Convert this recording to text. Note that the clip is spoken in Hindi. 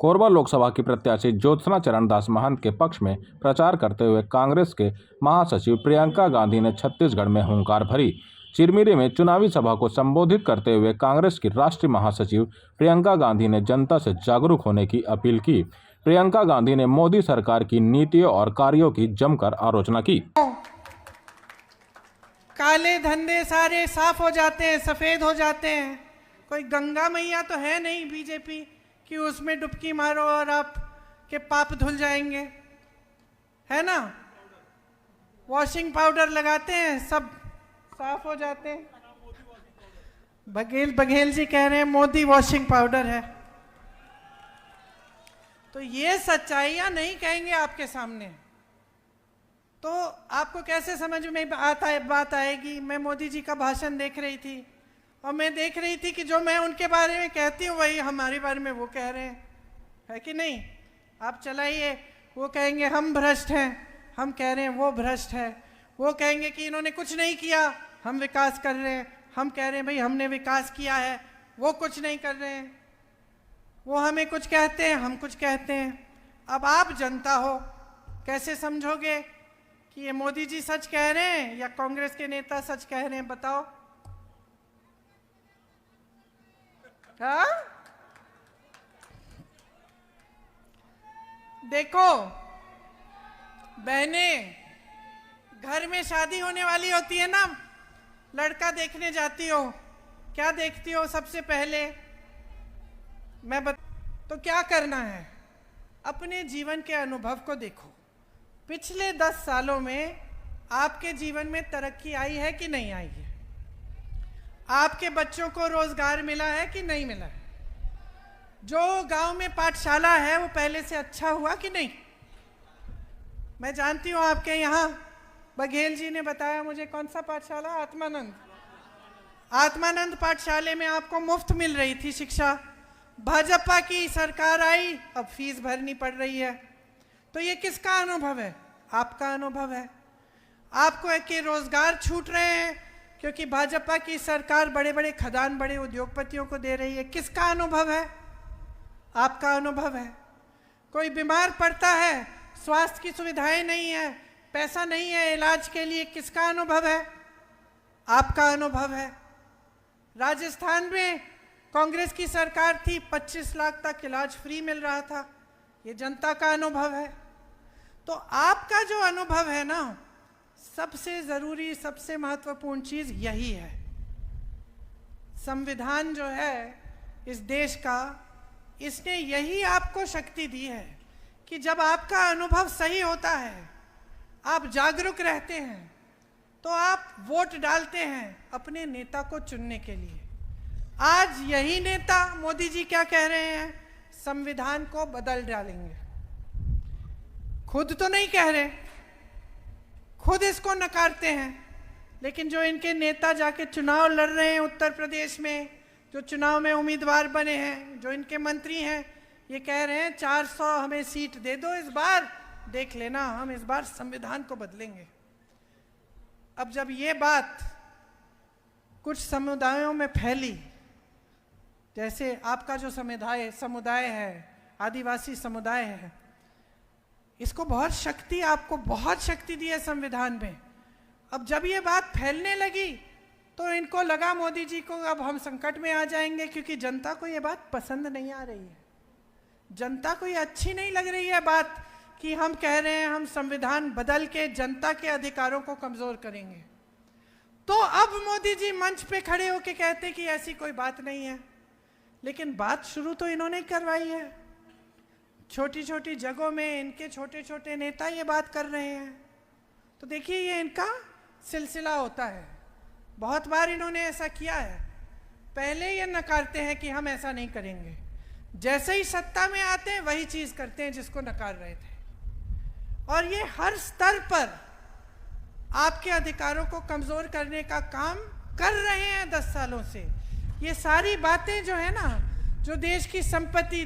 कोरबा लोकसभा की प्रत्याशी ज्योत्सना चरण दास महंत के पक्ष में प्रचार करते हुए कांग्रेस के महासचिव प्रियंका गांधी ने छत्तीसगढ़ में हुंकार भरी। चिरमिरी में चुनावी सभा को संबोधित करते हुए कांग्रेस की राष्ट्रीय महासचिव प्रियंका गांधी ने जनता से जागरूक होने की अपील की। प्रियंका गांधी ने मोदी सरकार की नीतियों और कार्यों की जमकर आलोचना की। काले धंधे सारे साफ हो जाते हैं, सफेद हो जाते हैं। कोई गंगा मैया तो है नहीं बीजेपी कि उसमें डुबकी मारो और आप के पाप धुल जाएंगे, है ना। वॉशिंग पाउडर लगाते हैं, सब साफ हो जाते हैं। बघेल जी कह रहे हैं मोदी वॉशिंग पाउडर है। तो ये सच्चाइयां नहीं कहेंगे आपके सामने तो आपको कैसे समझ में बात आएगी। मैं मोदी जी का भाषण देख रही थी और मैं देख रही थी कि जो मैं उनके बारे में कहती हूँ वही हमारे बारे में वो कह रहे हैं, है कि नहीं। आप चलाइए, वो कहेंगे हम भ्रष्ट हैं, हम कह रहे हैं वो भ्रष्ट है। वो कहेंगे कि इन्होंने कुछ नहीं किया, हम विकास कर रहे हैं, हम कह रहे हैं भाई हमने विकास किया है, वो कुछ नहीं कर रहे हैं। वो हमें कुछ कहते हैं, हम कुछ कहते हैं। अब आप जनता हो, कैसे समझोगे कि ये मोदी जी सच कह रहे हैं या कांग्रेस के नेता सच कह रहे हैं, बताओ। हाँ? देखो बहने, घर में शादी होने वाली होती है ना, लड़का देखने जाती हो, क्या देखती हो सबसे पहले? तो क्या करना है, अपने जीवन के अनुभव को देखो। पिछले 10 सालों में आपके जीवन में तरक्की आई है कि नहीं आई है? आपके बच्चों को रोजगार मिला है कि नहीं मिला है? जो गांव में पाठशाला है वो पहले से अच्छा हुआ कि नहीं? मैं जानती हूं आपके यहाँ बघेल जी ने बताया मुझे, कौन सा पाठशाला? आत्मानंद पाठशाले में आपको मुफ्त मिल रही थी शिक्षा। भाजपा की सरकार आई, अब फीस भरनी पड़ रही है। तो ये किसका अनुभव है? आपका अनुभव है। आपको एक के रोजगार छूट रहे हैं क्योंकि भाजपा की सरकार बड़े बड़े खदान बड़े उद्योगपतियों को दे रही है। किसका अनुभव है? आपका अनुभव है। कोई बीमार पड़ता है, स्वास्थ्य की सुविधाएं नहीं है, पैसा नहीं है इलाज के लिए, किसका अनुभव है? आपका अनुभव है। राजस्थान में कांग्रेस की सरकार थी, 25 लाख तक इलाज फ्री मिल रहा था, ये जनता का अनुभव है। तो आपका जो अनुभव है ना, सबसे जरूरी सबसे महत्वपूर्ण चीज यही है। संविधान जो है इस देश का, इसने यही आपको शक्ति दी है कि जब आपका अनुभव सही होता है, आप जागरूक रहते हैं, तो आप वोट डालते हैं अपने नेता को चुनने के लिए। आज यही नेता मोदी जी क्या कह रहे हैं? संविधान को बदल डालेंगे। खुद तो नहीं कह रहे, खुद इसको नकारते हैं, लेकिन जो इनके नेता जाके चुनाव लड़ रहे हैं उत्तर प्रदेश में, जो चुनाव में उम्मीदवार बने हैं, जो इनके मंत्री हैं, ये कह रहे हैं 400 हमें सीट दे दो इस बार, देख लेना हम इस बार संविधान को बदलेंगे। अब जब ये बात कुछ समुदायों में फैली, जैसे आपका जो समुदाय है, आदिवासी समुदाय है, इसको आपको बहुत शक्ति दी है संविधान में। अब जब ये बात फैलने लगी तो इनको लगा मोदी जी को अब हम संकट में आ जाएंगे, क्योंकि जनता को ये बात पसंद नहीं आ रही है। जनता को ये अच्छी नहीं लग रही है बात कि हम कह रहे हैं हम संविधान बदल के जनता के अधिकारों को कमजोर करेंगे। तो अब मोदी जी मंच पे खड़े होके कहते कि ऐसी कोई बात नहीं है, लेकिन बात शुरू तो इन्होंने करवाई है। छोटी छोटी जगहों में इनके छोटे छोटे नेता ये बात कर रहे हैं। तो देखिए ये इनका सिलसिला होता है, बहुत बार इन्होंने ऐसा किया है। पहले ये नकारते हैं कि हम ऐसा नहीं करेंगे, जैसे ही सत्ता में आते हैं वही चीज करते हैं जिसको नकार रहे थे। और ये हर स्तर पर आपके अधिकारों को कमजोर करने का काम कर रहे हैं 10 सालों से। ये सारी बातें जो है ना, जो देश की संपत्ति